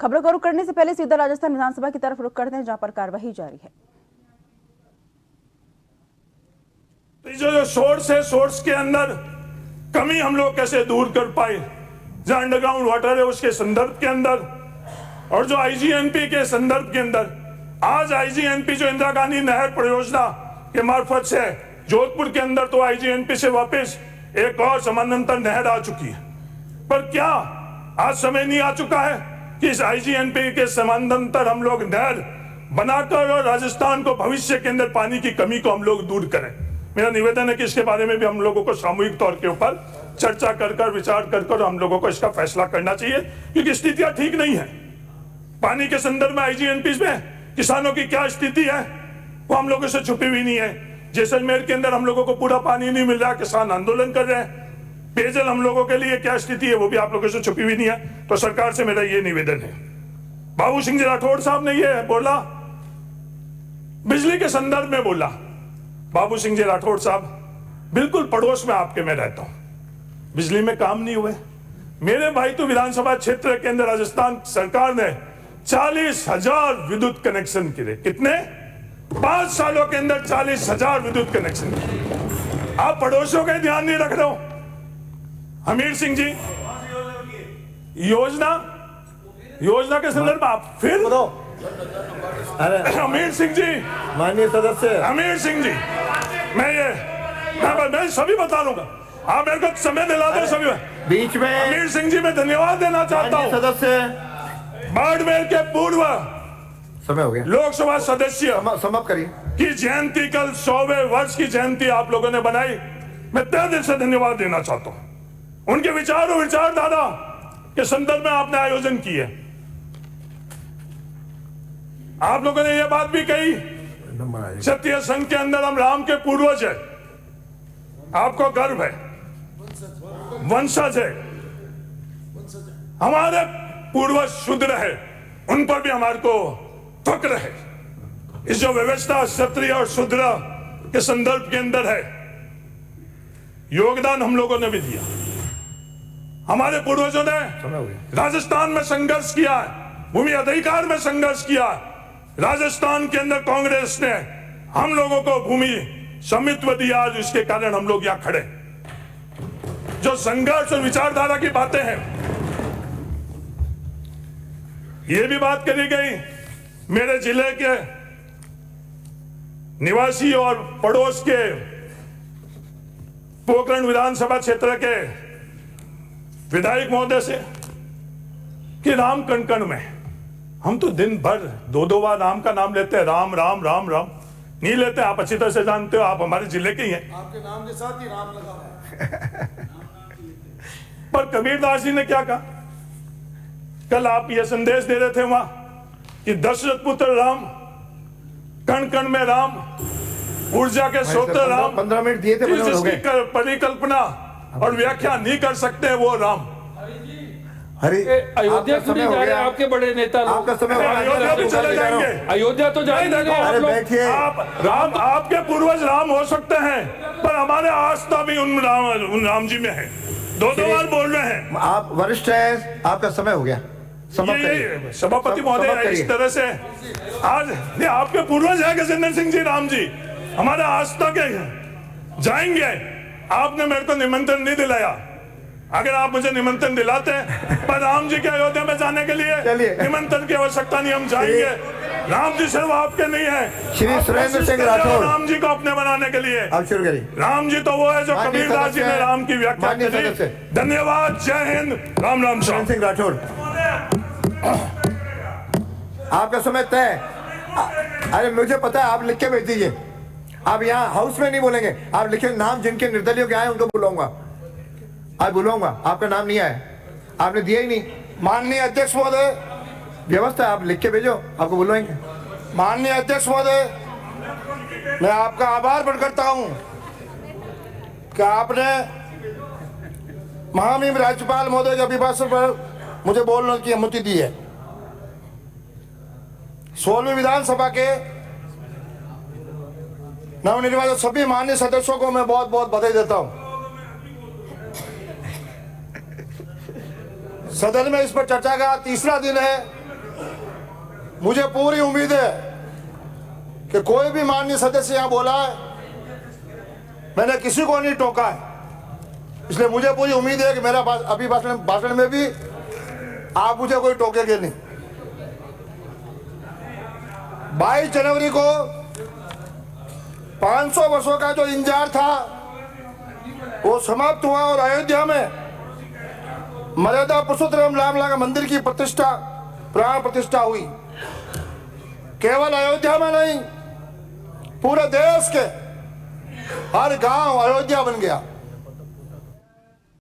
खबरों का रुख करने से पहले सीधा राजस्थान विधानसभा की तरफ रुख करते हैं, जहां पर कार्यवाही जारी है। जो सोर्स है, सोर्स के अंदर कमी हम लोग कैसे दूर कर पाए, जहां अंडरग्राउंड वाटर है उसके संदर्भ के अंदर, और जो आईजीएनपी के संदर्भ के अंदर आज आईजीएनपी जो इंदिरा गांधी नहर परियोजना के मार्फत से जोधपुर के अंदर तो आईजीएनपी से वापस एक और समानांतर नहर आ चुकी है, पर क्या आज समय नहीं आ चुका है कि इस आईजीएनपी के समानांतर हम लोग नहर बनाकर और राजस्थान को भविष्य के अंदर पानी की कमी को हम लोग दूर करें। मेरा निवेदन है कि इसके बारे में भी हम लोगों को सामूहिक तौर के ऊपर चर्चा कर विचार कर हम लोगों को इसका फैसला करना चाहिए, क्योंकि स्थितियां ठीक नहीं है। पानी के संदर्भ में आईजीएनपी में किसानों की क्या स्थिति है वो हम लोगों से छुपी हुई नहीं है। जैसलमेर के अंदर हम लोगों को पूरा पानी नहीं मिल रहा, किसान आंदोलन कर रहे हैं। पेयजल हम लोगों के लिए क्या स्थिति है वो भी आप लोगों से छुपी हुई नहीं है। तो सरकार से मेरा ये निवेदन है। बाबू सिंह जी राठौड़ साहब ने ये बोला, बिजली के संदर्भ में बोला। बाबू सिंह जी राठौड़ साहब, बिल्कुल पड़ोस में आपके मैं रहता हूं, बिजली में काम नहीं हुए। मेरे भाई तो विधानसभा क्षेत्र के अंदर राजस्थान सरकार ने 40,000 विद्युत कनेक्शन किए। कितने? 5 सालों के अंदर 40,000 विद्युत कनेक्शन किए। आप पड़ोसियों का ध्यान नहीं रख रहे हो। हमीर सिंह जी, योजना के संदर्भ में आप फिर हमीर सिंह जी, माननीय सदस्य हमीर सिंह जी, मैं सभी बता दूंगा। आप मेरे को समय दिला दो सभी। बीच में हमीर सिंह जी, मैं धन्यवाद देना चाहता हूँ। सदस्य बाड़मेर के पूर्व समय हो गया, लोकसभा सदस्य समाप्त करिए की जयंती कल 100वें वर्ष की जयंती आप लोगों ने बनाई। मैं तहे दिल से धन्यवाद देना चाहता हूँ। उनके विचार और विचारधारा के संदर्भ में आपने आयोजन किए। आप लोगों ने यह बात भी कही, क्षत्रिय संघ के अंदर हम राम के पूर्वज है, आपको गर्व है, वंशज है। हमारे पूर्वज शूद्र है, उन पर भी हमारे को फक्र है। इस जो व्यवस्था क्षत्रिय और शूद्र के संदर्भ के अंदर है, योगदान हम लोगों ने भी दिया। हमारे पूर्वजों ने राजस्थान में संघर्ष किया है, भूमि अधिकार में संघर्ष किया है। राजस्थान के अंदर कांग्रेस ने हम लोगों को भूमि स्वामित्व दिया, जिसके कारण हम लोग यहां खड़े। जो संघर्ष और विचारधारा की बातें हैं, ये भी बात करी गई। मेरे जिले के निवासी और पड़ोस के पोखरण विधानसभा क्षेत्र के विधायक महोदय से कि राम कण में हम तो दिन भर 2-2 बार राम का नाम लेते हैं। राम राम राम राम नहीं लेते। आप अच्छी तरह से जानते हो, आप हमारे जिले के ही हैं। आपके नाम के साथ ही राम लगा है। पर कबीरदास जी ने क्या कहा? कल आप ये संदेश दे रहे थे वहां कि दशरथ पुत्र राम, कण कण में राम, ऊर्जा के स्रोत राम, 15 मिनट दिए थे, जिसकी परिकल्पना और व्याख्या नहीं कर सकते वो राम। अयोध्या क्यों नहीं जा रहे? आपके बड़े नेता लोग आपका समय अयोध्या भी चले जाएंगे। अयोध्या तो जाएंगे आप लोग। बैठिए। आप राम, आपके पूर्वज राम हो सकते हैं, पर हमारे आस्था भी उन राम जी में है। 2-2 बार बोल रहे हैं। आप वरिष्ठ हैं, आपका समय हो गया। सभापति महोदय, इस तरह से आज ये आपके पूर्वज है गजेंद्र सिंह जी, राम जी हमारे आस्था के जाएंगे। आपने मेरे को निमंत्रण नहीं दिलाया। अगर आप मुझे निमंत्रण दिलाते हैं, पर राम जी के अयोध्या में जाने के लिए निमंत्रण की आवश्यकता नहीं, हम जाएंगे। राम जी सिर्फ आपके नहीं है, श्री सुरेंद्र सिंह राठौड़ राम जी को अपने बनाने के लिए। आप शुरू करिए। राम जी तो वो है जो कबीरदास जी ने राम की व्याख्या की। धन्यवाद, जय हिंद, राम राम। सुरेंद्र सिंह राठौड़, आपका समय तय। अरे मुझे पता है, आप लिख के भेज दीजिए। आप यहाँ हाउस में नहीं बोलेंगे, आप लिखे नाम जिनके निर्दलीयों के आए उनको बुलाऊंगा। आज बुलाऊंगा, आपका नाम नहीं आया, आपने दिया ही नहीं। माननीय अध्यक्ष महोदय, व्यवस्था आप लिख के भेजो, आपको बुलवाएंगे। माननीय अध्यक्ष महोदय, मैं आपका आभार प्रकट करता हूं कि आपने महामहिम राज्यपाल महोदय के अभिभाषण पर मुझे बोलने की अनुमति दी है। 16वीं विधानसभा के नवनिर्वाचित सभी माननीय सदस्यों को मैं बहुत बहुत बधाई देता हूं। सदन में इस पर चर्चा का तीसरा दिन है। मुझे पूरी उम्मीद है कि कोई भी माननीय सदस्य यहाँ बोला है, मैंने किसी को नहीं टोका है, इसलिए मुझे पूरी उम्मीद है कि मेरा अभी भाषण में भी आप मुझे कोई टोकेंगे नहीं। 22 जनवरी को 500 वर्षों का जो इंतजार था वो समाप्त हुआ और अयोध्या में मर्यादा पुरुषोत्तम रामलला मंदिर की प्रतिष्ठा, प्राण प्रतिष्ठा हुई। केवल अयोध्या में नहीं, पूरे देश के हर गांव अयोध्या बन गया।